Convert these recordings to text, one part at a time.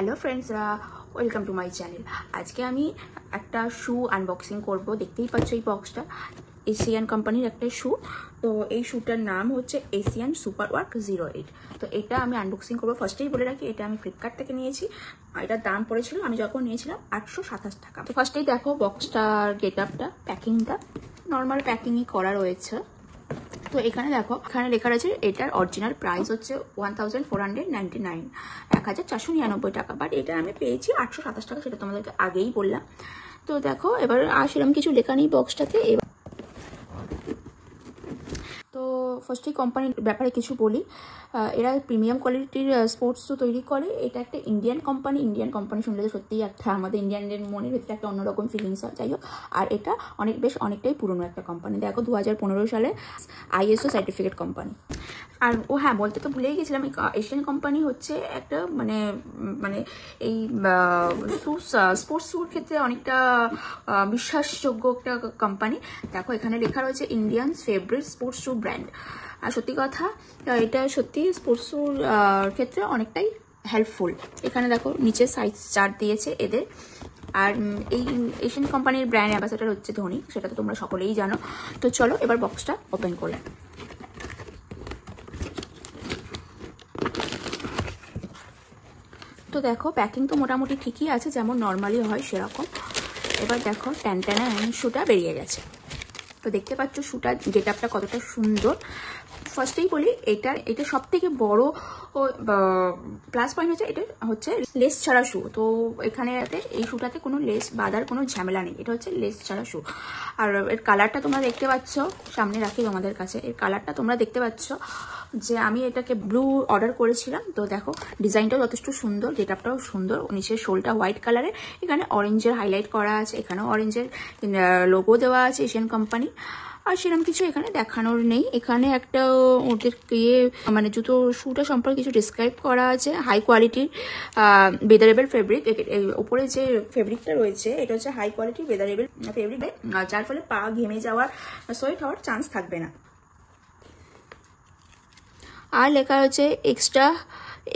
Hello ফ্রেন্ডসরা, welcome to my channel. আজকে আমি একটা শু আনবক্সিং করব। দেখতেই পাচ্ছ এই বক্সটা, এশিয়ান কোম্পানির একটা শু। তো এই শুটার নাম হচ্ছে এশিয়ান সুপার ওয়ার্ক 08। তো এটা আমি আনবক্সিং করবো। ফার্স্টেই বলে রাখি, এটা আমি ফ্লিপকার্ট থেকে নিয়েছি। এটার দাম পড়েছিল আমি যখন নিয়েছিলাম 827 টাকা। তো ফার্স্টেই দেখো বক্সটার গেট আপটা, প্যাকিংটা নর্মাল প্যাকিংই করা রয়েছে। তো এখানে দেখো, এখানে লেখা রয়েছে এটার অরিজিনাল প্রাইস হচ্ছে 1499, 1499 টাকা। বাট এটা আমি পেয়েছি 827 টাকা, সেটা তোমাদেরকে আগেই বললাম। তো দেখো এবার আর সেরকম কিছু লেখা নেই বক্সটাতে। তো ফার্স্টেই কোম্পানির ব্যাপারে কিছু বলি। এরা প্রিমিয়াম কোয়ালিটির স্পোর্টস শু তৈরি করে। এটা একটা ইন্ডিয়ান কোম্পানি শুনলে তো সত্যিই একটা আমাদের ইন্ডিয়ানদের মনের ভিতরে একটা অন্যরকম ফিলিংস হয়। যাই হোক, আর এটা অনেকটাই পুরনো একটা কোম্পানি। দেখো 2015 সালে ISO সার্টিফিকেট কোম্পানি। আর হ্যাঁ, বলতে তো ভুলেই গেছিলাম, এশিয়ান কোম্পানি হচ্ছে একটা মানে এই স্পোর্টস শুর ক্ষেত্রে অনেকটা বিশ্বাসযোগ্য একটা কোম্পানি। দেখো এখানে লেখা রয়েছে Indians favourite sports shoe brand. আর সত্যি কথা, এটা সত্যি স্পোর্টস শুর ক্ষেত্রে অনেকটাই হেল্পফুল। এখানে দেখো নিচে সাইজ চার্ট দিয়েছে এদের। আর এই এশিয়ান কোম্পানির ব্র্যান্ড অ্যাম্বাসেডর হচ্ছে ধোনি, সেটা তো তোমরা সকলেই জানো। তো চলো এবার বক্সটা ওপেন করি। তো দেখো প্যাকিং তো মোটামুটি ঠিকই আছে, যেমন নর্মালি হয় সেরকম। এবার দেখো ট্যানট্যানা শুটা বেরিয়ে গেছে। তো দেখতে পাচ্ছ শুটার গেট আপটা কতটা সুন্দর। ফার্স্টেই বলি, এটা সব থেকে বড় প্লাস পয়েন্ট হচ্ছে এটা হচ্ছে লেস ছাড়া শু। তো এখানে এই শুটাতে কোনো লেস বাঁধার কোনো ঝামেলা নেই, এটা হচ্ছে লেস ছাড়া শু। আর এর কালারটা তোমরা দেখতে পাচ্ছ, সামনে রাখি তোমাদের কাছে। এর কালারটা তোমরা দেখতে পাচ্ছ যে আমি এটাকে ব্লু অর্ডার করেছিলাম। তো দেখো ডিজাইনটাও যথেষ্ট সুন্দর, গেটআপটাও সুন্দর। নিচের শোলটা হোয়াইট কালারের, এখানে অরেঞ্জের হাইলাইট করা আছে, এখানেও অরেঞ্জের লোগো দেওয়া আছে এশিয়ান কোম্পানি। আর সেরকম কিছু এখানে দেখানোর নেই। এখানে একটা ওদের মানে জুতো শুটা সম্পর্কে কিছু ডিসক্রাইব করা আছে। হাই কোয়ালিটির বেদারেবল ফেব্রিক। ওপরে যে ফেব্রিকটা রয়েছে এটা হচ্ছে হাই কোয়ালিটির বেদারেবল ফেব্রিক, যার ফলে পা ঘেমে যাওয়ার, সোয়েট হওয়ার চান্স থাকবে না। আর লেখা হচ্ছে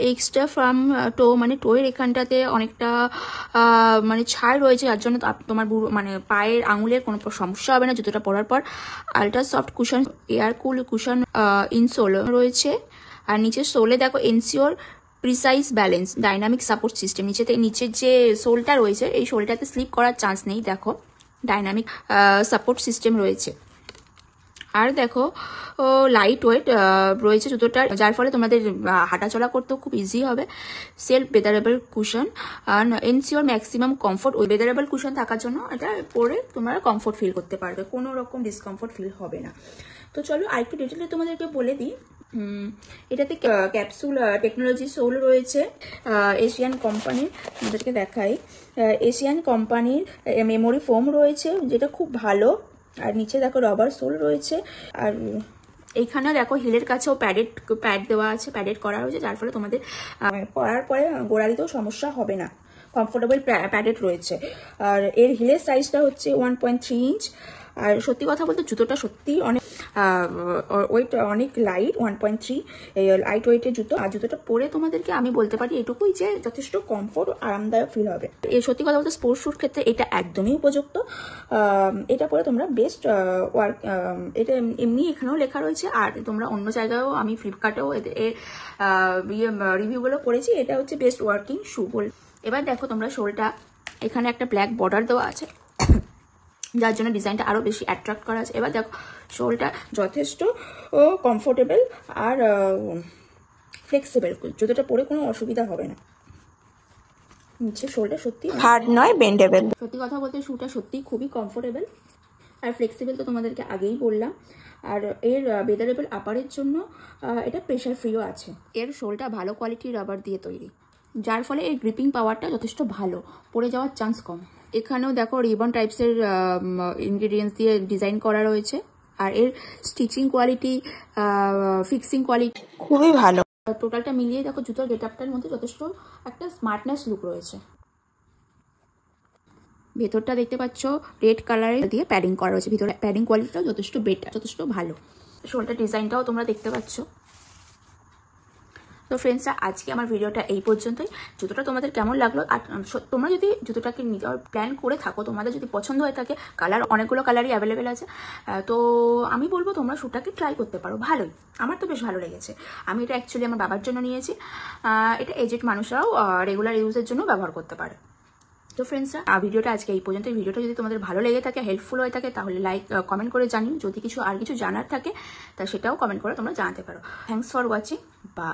এক্সট্রা ফ্রম টো, মানে টোয়ের এখানটাতে অনেকটা মানে ছাড় রয়েছে, যার জন্য তোমার মানে পায়ের আঙুলের কোনো সমস্যা হবে না জুতোটা পরার পর। আলট্রা সফট কুশন, এয়ার কুল কুশন ইনসোল রয়েছে। আর নিচের সোলে দেখো ensure precise balance dynamic support system. নিচের যে সোলটা রয়েছে এই সোলটাতে স্লিপ করার চান্স নেই। দেখো ডাইনামিক সাপোর্ট সিস্টেম রয়েছে। আর দেখো লাইট ওয়েট রয়েছে জুতোটার, যার ফলে তোমাদের হাঁটাচলা করতেও খুব ইজি হবে। Self breathable cushion, ensure maximum comfort. ওই বেদারেবল কুশন থাকার জন্য এটা পরে তোমরা কমফোর্ট ফিল করতে পারবে, কোনো রকম ডিসকমফোর্ট ফিল হবে না। তো চলো আরেকটু ডিটেলে তোমাদেরকে বলে দিই। এটাতে ক্যাপসুল টেকনোলজি সোল রয়েছে এশিয়ান কোম্পানির। আমাদেরকে দেখাই, এশিয়ান কোম্পানির মেমোরি ফোম রয়েছে, যেটা খুব ভালো। আর নিচে দেখো রবার সোল রয়েছে। আর এইখানেও দেখো হিলের কাছেও প্যাড দেওয়া আছে, প্যাডেড করা রয়েছে, যার ফলে তোমাদের পরার পরে গোড়া দিতেও সমস্যা হবে না। কমফোর্টেবল প্যাডেড রয়েছে। আর এর হিলের সাইজটা হচ্ছে 1.3 ইঞ্চ। আর সত্যি কথা বলতে জুতোটা সত্যি অনেক ওয়েট অনেক লাইট, 1.3 লাইট ওয়েটের জুতো। আর জুতোটা পরে তোমাদেরকে আমি বলতে পারি এটুকুই যে যথেষ্ট কমফোর্ট, আরামদায়ক ফিল হবে। এই সত্যি কথা বলতে স্পোর্টস শুর ক্ষেত্রে এটা একদমই উপযুক্ত। এটা পরে তোমরা বেস্ট ওয়ার্ক, এটা এমনি এখানেও লেখা রয়েছে। আর তোমরা অন্য জায়গায়ও, আমি ফ্লিপকার্টেও এর রিভিউগুলো করেছি, এটা হচ্ছে বেস্ট ওয়ার্কিং শু বলে। এবার দেখো তোমরা শোলটা, এখানে একটা ব্ল্যাক বর্ডার দেওয়া আছে, যার জন্য ডিজাইনটা আরো বেশি অ্যাট্রাক্ট করা আছে। এবার দেখো শোলটা যথেষ্ট কমফোর্টেবল আর ফ্লেক্সিবল, জুতোটা পরে কোনো অসুবিধা হবে না। নিচে শোলটা সত্যি হার্ড নয়, বেন্ডেবল। সত্যি কথা বলতে শুটা সত্যি খুবই কমফোর্টেবল আর ফ্লেক্সিবল, তো তোমাদেরকে আগেই বললাম। আর এর বেদারেবল আপারের জন্য এটা প্রেশার ফ্রিও আছে। এর শোলটা ভালো কোয়ালিটির রাবার দিয়ে তৈরি, যার ফলে এর গ্রিপিং পাওয়ারটা যথেষ্ট ভালো, পড়ে যাওয়ার চান্স কম। এখানেও দেখো রিবন টাইপসের ইনগ্রিডিয়েন্টস দিয়ে ডিজাইন করা রয়েছে। আর এর স্টিচিং কোয়ালিটি, ফিক্সিং কোয়ালিটি খুবই ভালো। টোটালটা মিলিয়ে দেখো জুতোর গেটআপটার মধ্যে যথেষ্ট একটা স্মার্টনেস লুক রয়েছে। ভেতরটা দেখতে পাচ্ছ রেড কালারের দিয়ে প্যাডিং করা রয়েছে, ভিতরে প্যাডিং কোয়ালিটিটাও যথেষ্ট বেটার, যথেষ্ট ভালো। শোলটার ডিজাইনটাও তোমরা দেখতে পাচ্ছ। তো ফ্রেন্ডসরা, আজকে আমার ভিডিওটা এই পর্যন্তই। জুতোটা তোমাদের কেমন লাগলো, আর তোমরা যদি জুতোটাকে নেওয়ার প্ল্যান করে থাকো, তোমাদের যদি পছন্দ হয়ে থাকে, কালার অনেকগুলো কালারই অ্যাভেলেবেল আছে, তো আমি বলবো তোমরা শ্যুটাকে ট্রাই করতে পারো। ভালোই, আমার তো বেশ ভালো লেগেছে। আমি এটা অ্যাকচুয়ালি আমার বাবার জন্য নিয়েছি। এটা এজেড মানুষরাও রেগুলার ইউজের জন্য ব্যবহার করতে পারে। তো ফ্রেন্ডসরা, ভিডিওটা আজকে এই পর্যন্ত। ভিডিওটা যদি তোমাদের ভালো লেগে থাকে, হেল্পফুল হয়ে থাকে, তাহলে কমেন্ট করে জানিও। যদি কিছু জানার থাকে তা সেটাও কমেন্ট করে তোমরা জানাতে পারো। Thanks for watching. বা